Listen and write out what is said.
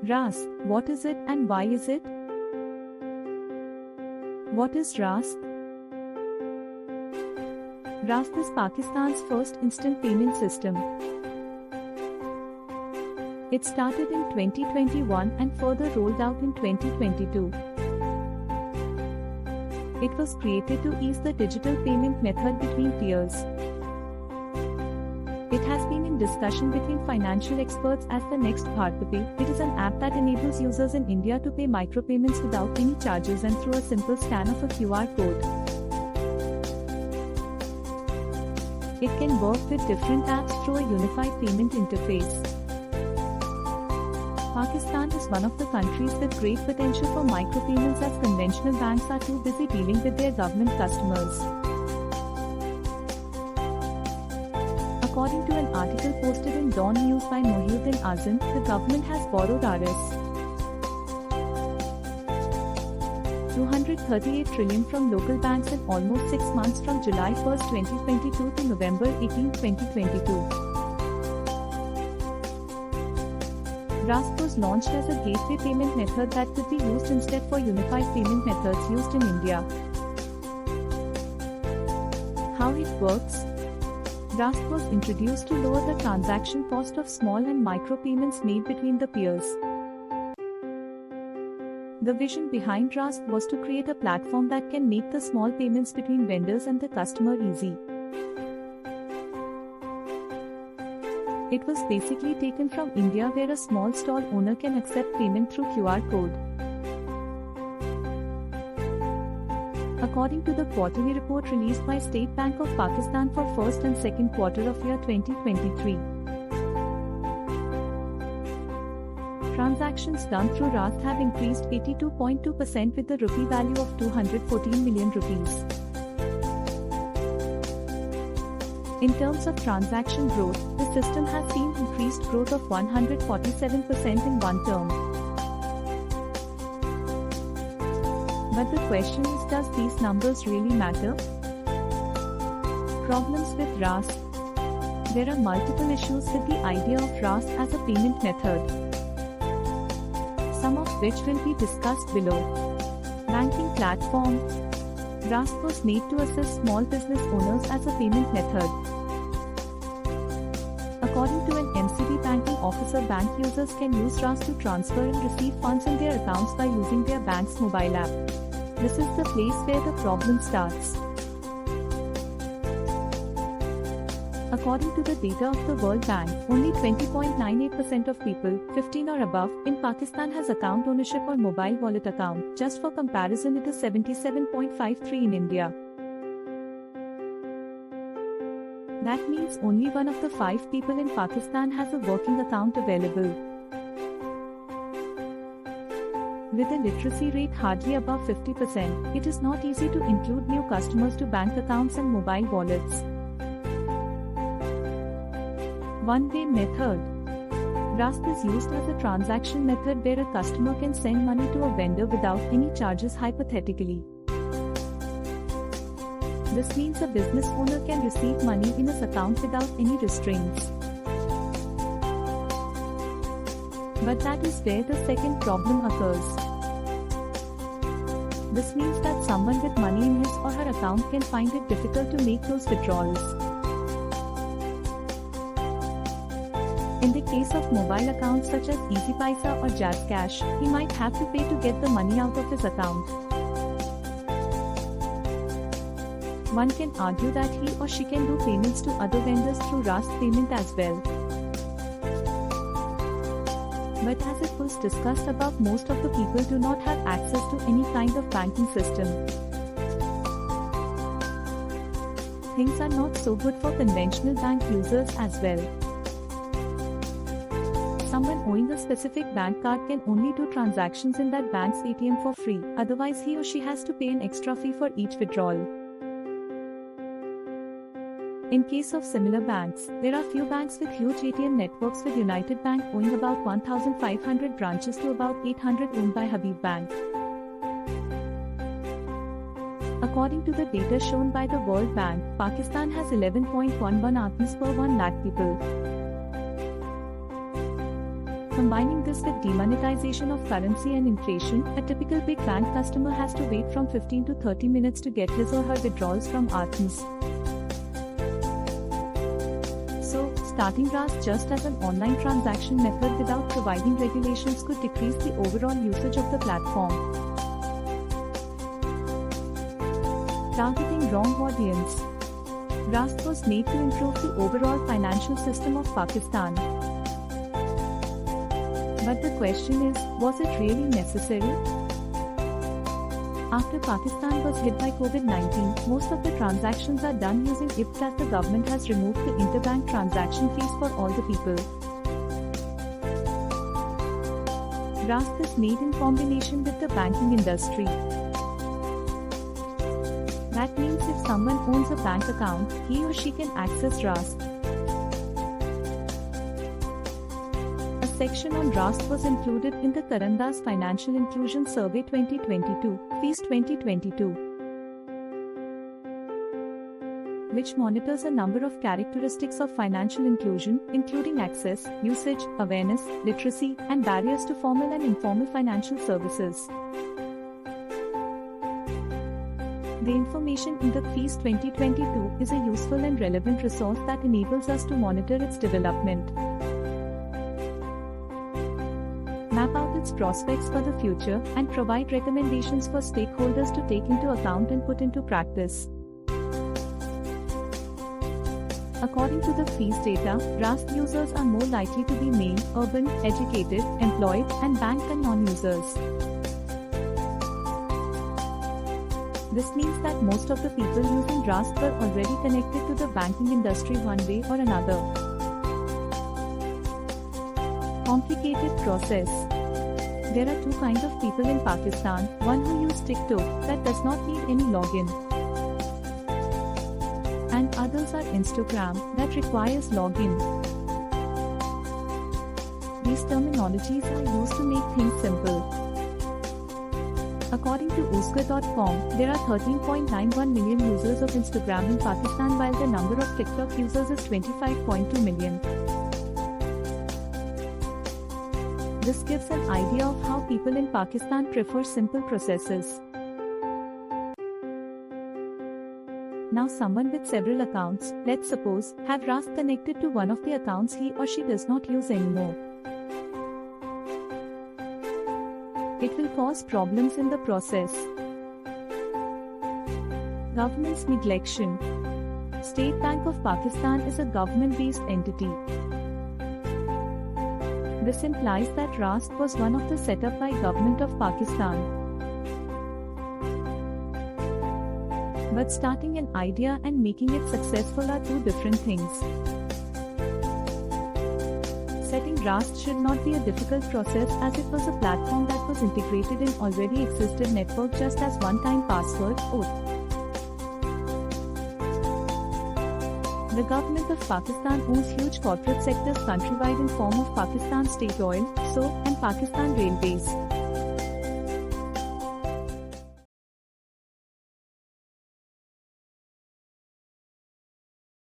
Raast, what is it and why is it? What is Raast? Raast is Pakistan's first instant payment system. It started in 2021 and further rolled out in 2022. It was created to ease the digital payment method between peers. It has been in discussion between financial experts as the next Bharat. It is an app that enables users in India to pay micropayments without any charges and through a simple scan of a QR code. It can work with different apps through a unified payment interface. Pakistan is one of the countries with great potential for micropayments as conventional banks are too busy dealing with their government customers. According to an article posted in Dawn News by Mohiuddin Azim, the government has borrowed Rs. 238 trillion from local banks in almost 6 months from July 1, 2022 to November 18, 2022. Raast was launched as a gateway payment method that could be used instead for unified payment methods used in India. How it works? Raast was introduced to lower the transaction cost of small and micro payments made between the peers. The vision behind Raast was to create a platform that can make the small payments between vendors and the customer easy. It was basically taken from India where a small stall owner can accept payment through QR code. According to the quarterly report released by State Bank of Pakistan for first and second quarter of year 2023. Transactions done through Raast have increased 82.2% with the rupee value of 214 million rupees. In terms of transaction growth, the system has seen increased growth of 147% in one term. But the question is, does these numbers really matter? Problems with Raast. There are multiple issues with the idea of Raast as a payment method, some of which will be discussed below. Banking platform. Raast was made to assist small business owners as a payment method. According to an MCB banking officer, bank users can use Raast to transfer and receive funds in their accounts by using their bank's mobile app. This is the place where the problem starts. According to the data of the World Bank, only 20.98% of people, 15 or above, in Pakistan has account ownership or mobile wallet account. Just for comparison, it is 77.53 in India. That means only 1 of the 5 people in Pakistan has a working account available. With a literacy rate hardly above 50%, it is not easy to include new customers to bank accounts and mobile wallets. One-way method. Raast is used as a transaction method where a customer can send money to a vendor without any charges hypothetically. This means a business owner can receive money in his account without any restraints. But that is where the second problem occurs. This means that someone with money in his or her account can find it difficult to make those withdrawals. In the case of mobile accounts such as Easy Paisa or Jazz Cash, he might have to pay to get the money out of his account. One can argue that he or she can do payments to other vendors through Raast payment as well. But as it was discussed above, most of the people do not have access to any kind of banking system. Things are not so good for conventional bank users as well. Someone owning a specific bank card can only do transactions in that bank's ATM for free, otherwise he or she has to pay an extra fee for each withdrawal. In case of similar banks, there are few banks with huge ATM networks, with United Bank owning about 1,500 branches to about 800 owned by Habib Bank. According to the data shown by the World Bank, Pakistan has 11.11 Atmas per 1 lakh people. Combining this with demonetization of currency and inflation, a typical big bank customer has to wait from 15 to 30 minutes to get his or her withdrawals from ATMs. So, starting Raast just as an online transaction method without providing regulations could decrease the overall usage of the platform. Targeting wrong audience. Raast was made to improve the overall financial system of Pakistan. But the question is, was it really necessary? After Pakistan was hit by COVID-19, most of the transactions are done using IPs as the government has removed the interbank transaction fees for all the people. Raast is made in combination with the banking industry. That means if someone owns a bank account, he or she can access Raast. A section on Raast was included in the Karandas Financial Inclusion Survey 2022, FEAST 2022, which monitors a number of characteristics of financial inclusion, including access, usage, awareness, literacy, and barriers to formal and informal financial services. The information in the FEAST 2022 is a useful and relevant resource that enables us to monitor its development, map out its prospects for the future, and provide recommendations for stakeholders to take into account and put into practice. According to the FEAST data, Raast users are more likely to be male, urban, educated, employed, and bank than non-users. This means that most of the people using Raast were already connected to the banking industry one way or another. Complicated process. There are two kinds of people in Pakistan, one who use TikTok that does not need any login, and others are Instagram that requires login. These terminologies are used to make things simple. According to Usker.com, there are 13.91 million users of Instagram in Pakistan while the number of TikTok users is 25.2 million. This gives an idea of how people in Pakistan prefer simple processes. Now someone with several accounts, let's suppose, have Raast connected to one of the accounts he or she does not use anymore. It will cause problems in the process. Government's neglection. State Bank of Pakistan is a government-based entity. This implies that Raast was one of the set up by Government of Pakistan. But starting an idea and making it successful are two different things. Setting Raast should not be a difficult process as it was a platform that was integrated in already existed network just as one-time password, OAth. The government of Pakistan owns huge corporate sectors countrywide in form of Pakistan State Oil, SO, and Pakistan Railways.